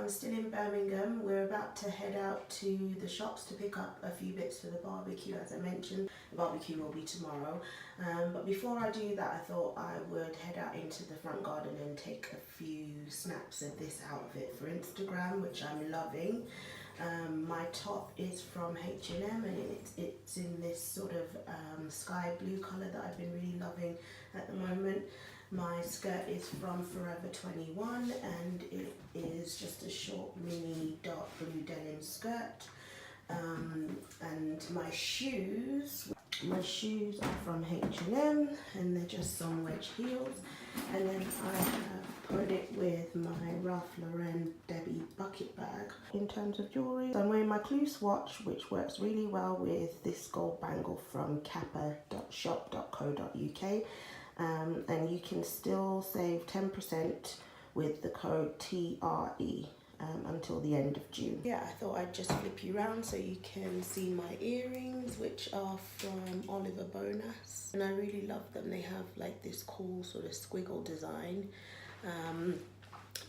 I'm still in Birmingham. We're about to head out to the shops to pick up a few bits for the barbecue. As I mentioned, the barbecue will be tomorrow. But before I do that, I thought I would head out into the front garden and take a few snaps of this outfit for Instagram, which I'm loving. My top is from H&M and it's in this sort of sky blue colour that I've been really loving at the moment. My skirt is from Forever 21 and it is just a short mini dark blue denim skirt. And my shoes are from H&M and they're just some wedge heels. And then I have put it with my Ralph Lauren Debbie bucket bag. In terms of jewellery, so I'm wearing my Clue watch, which works really well with this gold bangle from kappa.shop.co.uk. And you can still save 10% with the code TRE until the end of June. Yeah, I thought I'd just flip you around so you can see my earrings, which are from Oliver Bonas. And I really love them. They have like this cool sort of squiggle design.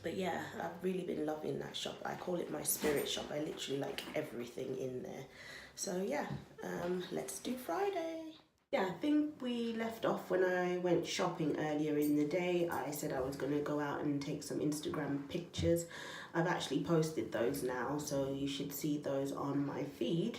But yeah, I've really been loving that shop. I call it my spirit shop. I literally like everything in there. So yeah, let's do Friday. Yeah, I think we left off when I went shopping earlier in the day. I said I was going to go out and take some Instagram pictures. I've actually posted those now, so you should see those on my feed.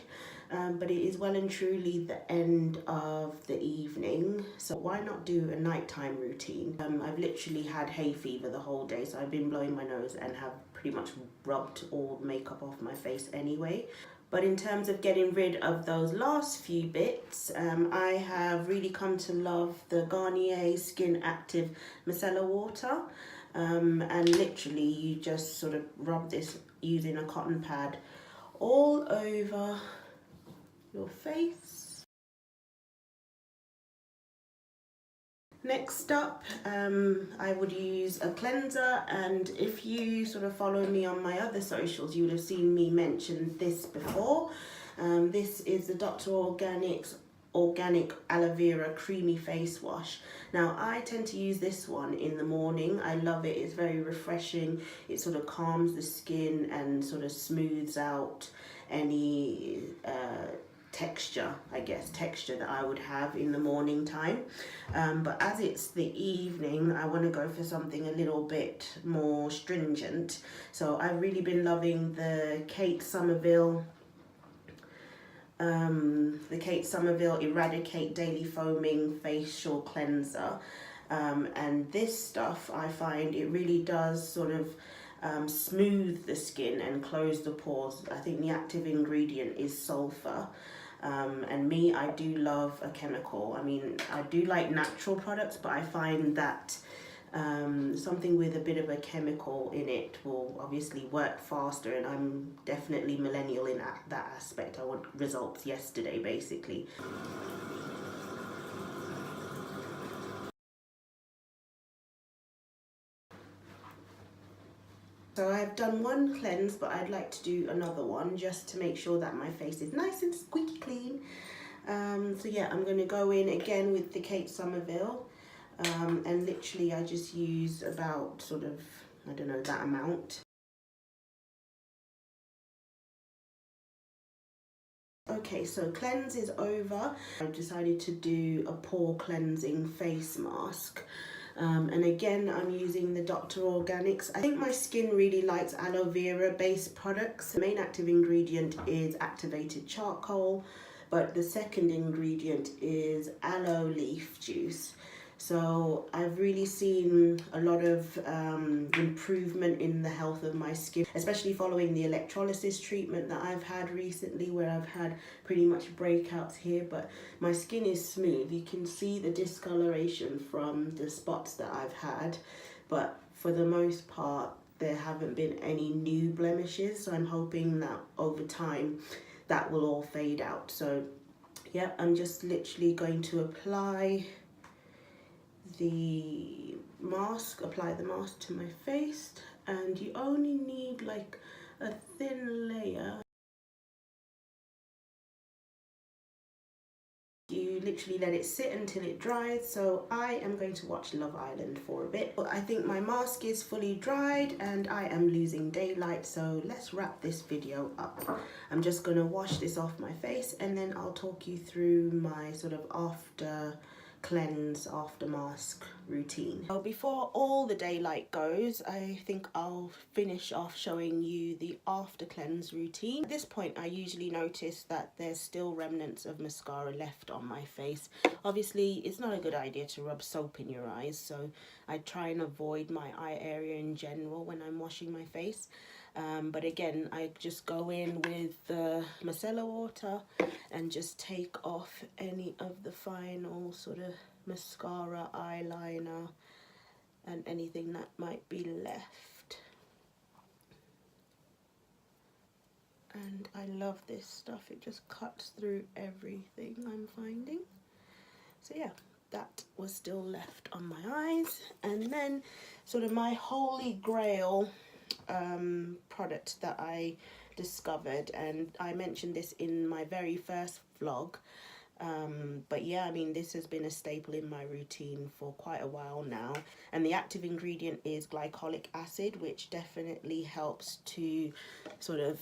But it is well and truly the end of the evening, so why not do a nighttime routine? I've literally had hay fever the whole day, so I've been blowing my nose and have pretty much rubbed all the makeup off my face anyway. But in terms of getting rid of those last few bits, I have really come to love the Garnier Skin Active Micellar Water. And literally you just sort of rub this using a cotton pad all over your face. Next up, I would use a cleanser, and if you sort of follow me on my other socials, you would have seen me mention this before. This is the Dr. Organics Organic Aloe Vera Creamy Face Wash. Now, I tend to use this one in the morning. I love it. It's very refreshing. It sort of calms the skin and sort of smooths out any texture that I would have in the morning time. But as it's the evening, I want to go for something a little bit more stringent. So I've really been loving the Kate Somerville Eradicate Daily Foaming Facial Cleanser. And this stuff, I find it really does sort of smooth the skin and close the pores. I think the active ingredient is sulfur. And me, I do love a chemical. I mean, I do like natural products, but I find that something with a bit of a chemical in it will obviously work faster, and I'm definitely millennial in that aspect. I want results yesterday, basically. So I've done one cleanse, but I'd like to do another one just to make sure that my face is nice and squeaky clean. So yeah, I'm going to go in again with the Kate Somerville. And literally I just use about sort of, I don't know, that amount. Okay, so cleanse is over. I've decided to do a pore cleansing face mask. And again, I'm using the Dr. Organics. I think my skin really likes aloe vera based products. The main active ingredient is activated charcoal, but the second ingredient is aloe leaf juice. So I've really seen a lot of improvement in the health of my skin, especially following the electrolysis treatment that I've had recently, where I've had pretty much breakouts here, but my skin is smooth. You can see the discoloration from the spots that I've had, but for the most part, there haven't been any new blemishes. So I'm hoping that over time, that will all fade out. So yeah, I'm just literally going to apply the mask to my face, and you only need like a thin layer. You literally let it sit until it dries. So I am going to watch Love Island for a bit. But I think my mask is fully dried and I am losing daylight, so let's wrap this video up. I'm just going to wash this off my face and then I'll talk you through my sort of after cleanse, after mask routine. So before all the daylight goes, I think I'll finish off showing you the after cleanse routine. At this point, I usually notice that there's still remnants of mascara left on my face. Obviously, it's not a good idea to rub soap in your eyes, so I try and avoid my eye area in general when I'm washing my face. But again, I just go in with the micellar water and just take off any of the final sort of mascara, eyeliner, and anything that might be left. And I love this stuff, it just cuts through everything I'm finding. So yeah, that was still left on my eyes. And then sort of my holy grail product that I discovered, and I mentioned this in my very first vlog, but yeah, I mean, this has been a staple in my routine for quite a while now, and the active ingredient is glycolic acid, which definitely helps to sort of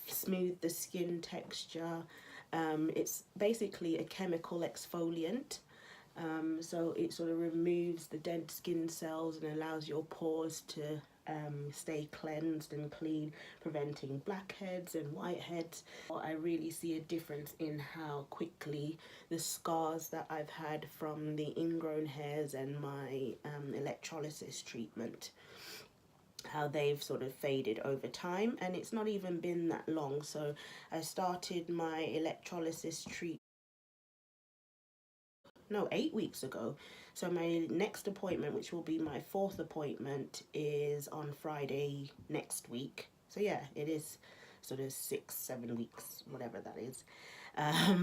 smooth the skin texture. It's basically a chemical exfoliant. So it sort of removes the dead skin cells and allows your pores to stay cleansed and clean, preventing blackheads and whiteheads. I really see a difference in how quickly the scars that I've had from the ingrown hairs and my electrolysis treatment, how they've sort of faded over time, and it's not even been that long. So I started my electrolysis treatment 8 weeks ago. So my next appointment, which will be my 4th appointment, is on Friday next week. So yeah, it is sort of 6-7 weeks, whatever that is.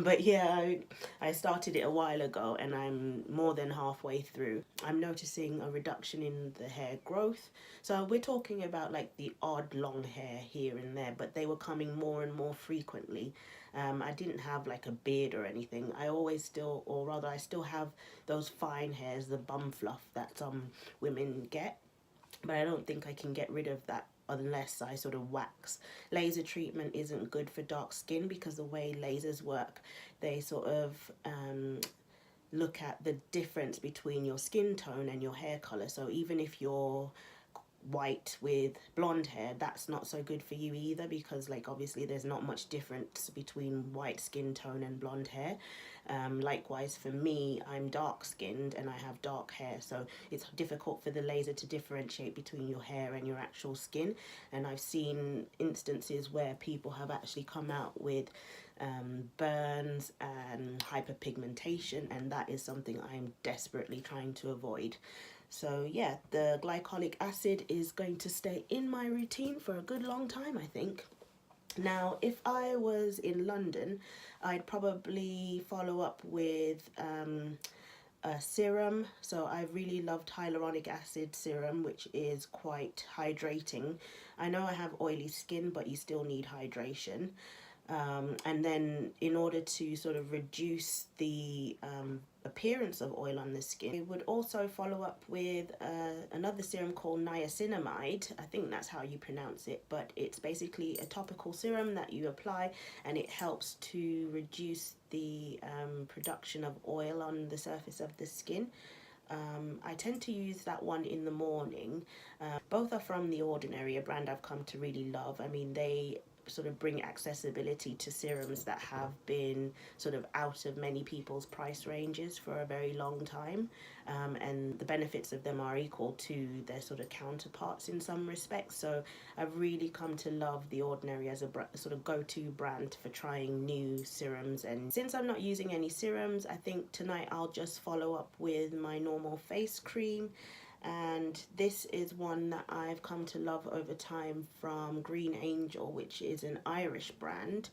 But yeah, I started it a while ago and I'm more than halfway through. I'm noticing a reduction in the hair growth. So we're talking about like the odd long hair here and there, but they were coming more and more frequently. I didn't have like a beard or anything. I always still, or rather I still have those fine hairs, the bum fluff that some women get, but I don't think I can get rid of that unless I sort of wax. Laser treatment isn't good for dark skin because the way lasers work, they sort of look at the difference between your skin tone and your hair color. So even if you're white with blonde hair, that's not so good for you either, because like obviously there's not much difference between white skin tone and blonde hair. Likewise for me, I'm dark skinned and I have dark hair, so it's difficult for the laser to differentiate between your hair and your actual skin. And I've seen instances where people have actually come out with burns and hyperpigmentation, and that is something I'm desperately trying to avoid. So yeah, the glycolic acid is going to stay in my routine for a good long time, I think. Now, if I was in London, I'd probably follow up with a serum. So I really loved hyaluronic acid serum, which is quite hydrating. I know I have oily skin, but you still need hydration. And then in order to sort of reduce the appearance of oil on the skin, we would also follow up with another serum called niacinamide. I think that's how you pronounce it, but it's basically a topical serum that you apply, and it helps to reduce the production of oil on the surface of the skin. I tend to use that one in the morning. Both are from The Ordinary, a brand I've come to really love. I mean, they sort of bring accessibility to serums that have been sort of out of many people's price ranges for a very long time, and the benefits of them are equal to their sort of counterparts in some respects. So I've really come to love The Ordinary as a sort of go-to brand for trying new serums. And since I'm not using any serums, I think tonight I'll just follow up with my normal face cream. And this is one that I've come to love over time from Green Angel, which is an Irish brand.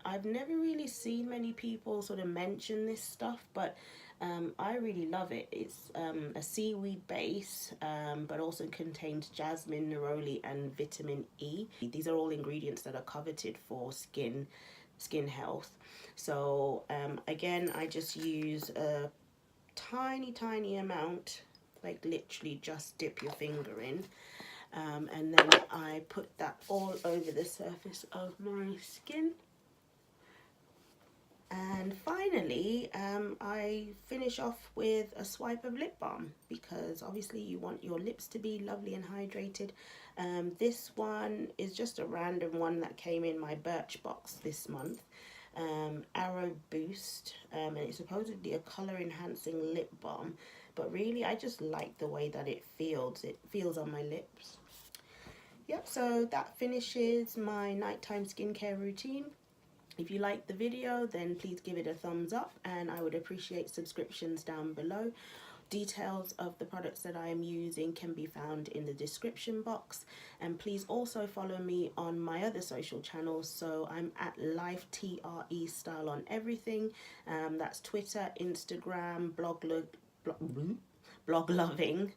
I've never really seen many people sort of mention this stuff, but I really love it. It's a seaweed base, but also contains jasmine, neroli and vitamin E. These are all ingredients that are coveted for skin skin health. So again, I just use a tiny amount, like literally just dip your finger in, and then I put that all over the surface of my skin. And finally, I finish off with a swipe of lip balm, because obviously you want your lips to be lovely and hydrated. This one is just a random one that came in my Birchbox this month. Arrow Boost, and it's supposedly a color enhancing lip balm, but really I just like the way that it feels on my lips. Yep, so that finishes my nighttime skincare routine. If you liked the video, then please give it a thumbs up, and I would appreciate subscriptions down below. Details of the products that I am using can be found in the description box, and please also follow me on my other social channels. So I'm at LifeTRE Style on everything. That's Twitter, Instagram, blog loving,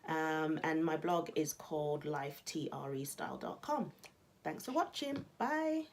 and my blog is called lifetrestyle.com. Thanks for watching. Bye.